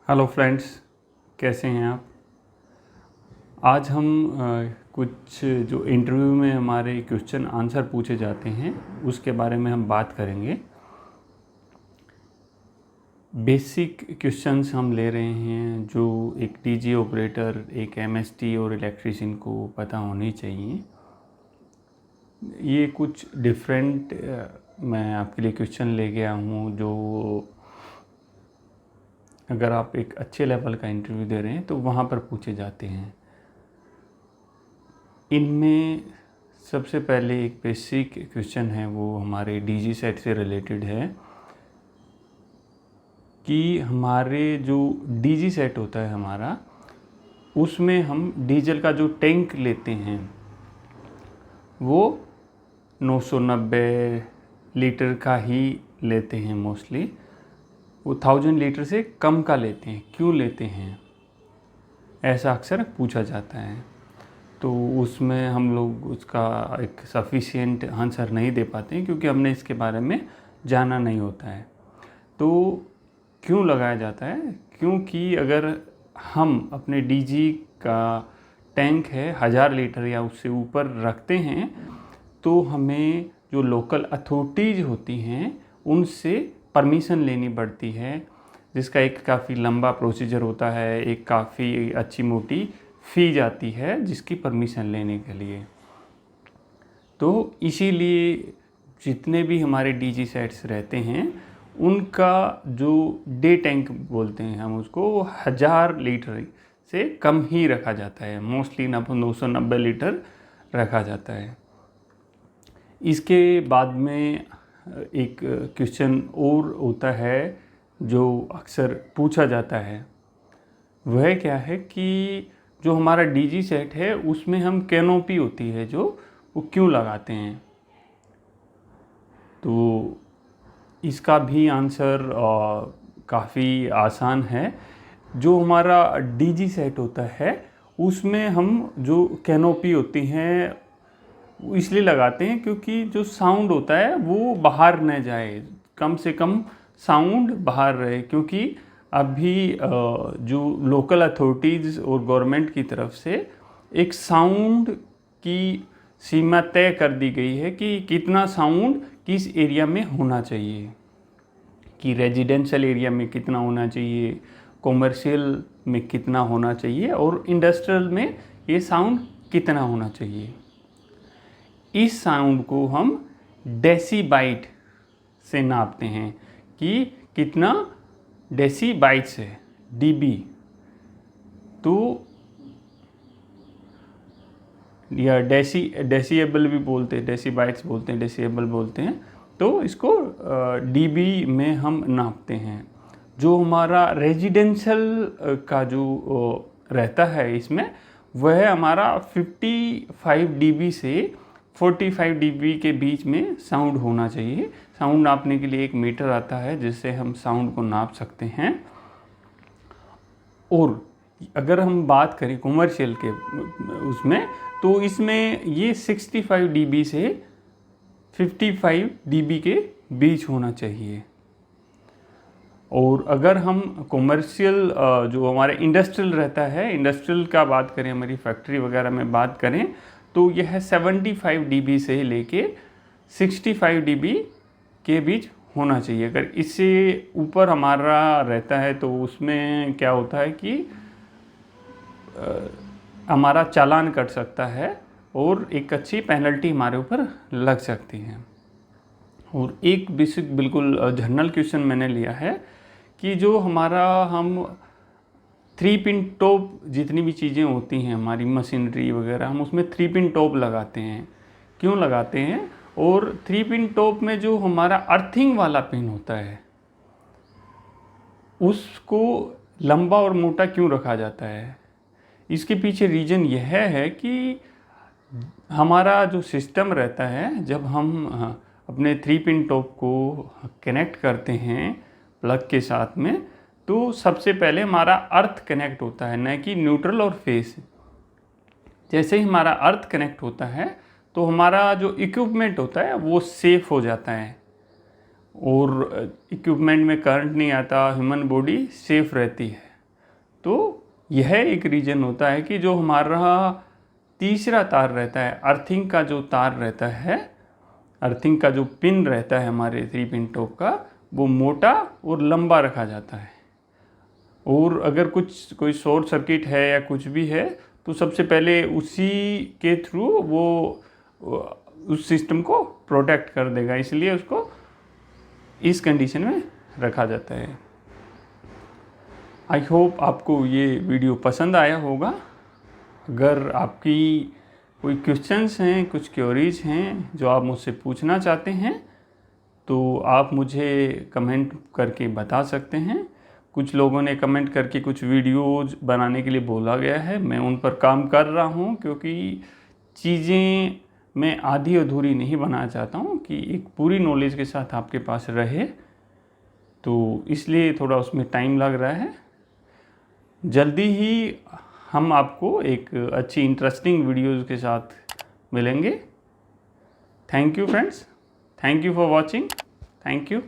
Hello friends, कैसे हैं आप। आज हम कुछ जो इंटरव्यू में हमारे क्वेश्चन आंसर पूछे जाते हैं उसके बारे में हम बात करेंगे। बेसिक क्वेश्चंस हम ले रहे हैं जो एक डीजी ऑपरेटर, एक एमएसटी और इलेक्ट्रीशियन को पता होनी चाहिए। ये कुछ डिफरेंट मैं आपके लिए क्वेश्चन ले गया हूँ जो अगर आप एक अच्छे लेवल का इंटरव्यू दे रहे हैं तो वहाँ पर पूछे जाते हैं। इनमें सबसे पहले एक बेसिक क्वेश्चन है, वो हमारे डीजी सेट से रिलेटेड है कि हमारे जो डीजी सेट होता है हमारा, उसमें हम डीजल का जो टैंक लेते हैं वो 990 लीटर का ही लेते हैं। मोस्टली वो 1000 लीटर से कम का लेते हैं। क्यों लेते हैं, ऐसा अक्सर पूछा जाता है। तो उसमें हम लोग उसका एक सफिशिएंट आंसर नहीं दे पाते हैं क्योंकि हमने इसके बारे में जाना नहीं होता है। तो क्यों लगाया जाता है, क्योंकि अगर हम अपने डीजी का टैंक है 1000 लीटर या उससे ऊपर रखते हैं तो हमें जो लोकल अथॉरिटीज़ होती हैं उनसे परमिशन लेनी पड़ती है, जिसका एक काफ़ी लंबा प्रोसीजर होता है। एक काफ़ी अच्छी मोटी फ़ी जाती है जिसकी परमिशन लेने के लिए। तो इसीलिए जितने भी हमारे डीजी सेट्स रहते हैं उनका जो डे टैंक बोलते हैं हम उसको, वो 1000 लीटर से कम ही रखा जाता है। मोस्टली 990 लीटर रखा जाता है। इसके बाद में एक क्वेश्चन और होता है जो अक्सर पूछा जाता है। वह क्या है कि जो हमारा डीजी सेट है उसमें हम कैनोपी होती है जो वो क्यों लगाते हैं। तो इसका भी आंसर काफ़ी आसान है। जो हमारा डीजी सेट होता है उसमें हम जो कैनोपी होती हैं इसलिए लगाते हैं क्योंकि जो साउंड होता है वो बाहर न जाए, कम से कम साउंड बाहर रहे। क्योंकि अभी जो लोकल अथॉरिटीज़ और गवर्नमेंट की तरफ से एक साउंड की सीमा तय कर दी गई है कि कितना साउंड किस एरिया में होना चाहिए, कि रेजिडेंशियल एरिया में कितना होना चाहिए, कॉमर्शियल में कितना होना चाहिए और इंडस्ट्रियल में ये साउंड कितना होना चाहिए। इस साउंड को हम डेसीबाइट से नापते हैं कि कितना डेसीबाइट्स है, डीबी। तो या डेसीएबल भी बोलते हैं, डेसीबाइट्स बोलते हैं, डेसीएबल बोलते हैं। तो इसको डीबी में हम नापते हैं। जो हमारा रेजिडेंशियल का जो रहता है इसमें, वह हमारा 55 डीबी से 45 डीबी के बीच में साउंड होना चाहिए। साउंड नापने के लिए एक मीटर आता है जिससे हम साउंड को नाप सकते हैं। और अगर हम बात करें कॉमर्शियल के उसमें, तो इसमें ये 65 डीबी से 55 डीबी के बीच होना चाहिए। और अगर हम कॉमर्शियल जो हमारे इंडस्ट्रियल रहता है, इंडस्ट्रियल का बात करें, हमारी फैक्ट्री वगैरह में बात करें, तो यह 75 डीबी से लेके 65 डीबी के बीच होना चाहिए। अगर इससे ऊपर हमारा रहता है तो उसमें क्या होता है कि हमारा चालान कट सकता है और एक अच्छी पेनल्टी हमारे ऊपर लग सकती है। और एक बेसिक बिल्कुल जनरल क्वेश्चन मैंने लिया है कि जो हमारा हम 3 पिन टॉप जितनी भी चीज़ें होती हैं हमारी मशीनरी वगैरह, हम उसमें 3 पिन टॉप लगाते हैं। क्यों लगाते हैं, और 3 पिन टॉप में जो हमारा अर्थिंग वाला पिन होता है उसको लंबा और मोटा क्यों रखा जाता है। इसके पीछे रीज़न यह है कि हमारा जो सिस्टम रहता है, जब हम अपने 3 पिन टॉप को कनेक्ट करते हैं प्लग के साथ में, तो सबसे पहले हमारा अर्थ कनेक्ट होता है, न कि न्यूट्रल और फेस। जैसे ही हमारा अर्थ कनेक्ट होता है तो हमारा जो इक्विपमेंट होता है वो सेफ हो जाता है और इक्विपमेंट में करंट नहीं आता, ह्यूमन बॉडी सेफ रहती है। तो यह एक रीज़न होता है कि जो हमारा तीसरा तार रहता है, अर्थिंग का जो तार रहता है, अर्थिंग का जो पिन रहता है हमारे 3 पिन टॉप का, वो मोटा और लंबा रखा जाता है। और अगर कोई शॉर्ट सर्किट है या कुछ भी है तो सबसे पहले उसी के थ्रू वो उस सिस्टम को प्रोटेक्ट कर देगा, इसलिए उसको इस कंडीशन में रखा जाता है। आई होप आपको ये वीडियो पसंद आया होगा। अगर आपकी कोई क्वेश्चंस हैं, कुछ क्वेरीज हैं जो आप मुझसे पूछना चाहते हैं तो आप मुझे कमेंट करके बता सकते हैं। कुछ लोगों ने कमेंट करके कुछ वीडियोज़ बनाने के लिए बोला गया है, मैं उन पर काम कर रहा हूँ, क्योंकि चीज़ें मैं आधी अधूरी नहीं बनाना चाहता हूँ कि एक पूरी नॉलेज के साथ आपके पास रहे, तो इसलिए थोड़ा उसमें टाइम लग रहा है। जल्दी ही हम आपको एक अच्छी इंटरेस्टिंग वीडियोज़ के साथ मिलेंगे। Thank you friends, thank you for watching, thank you.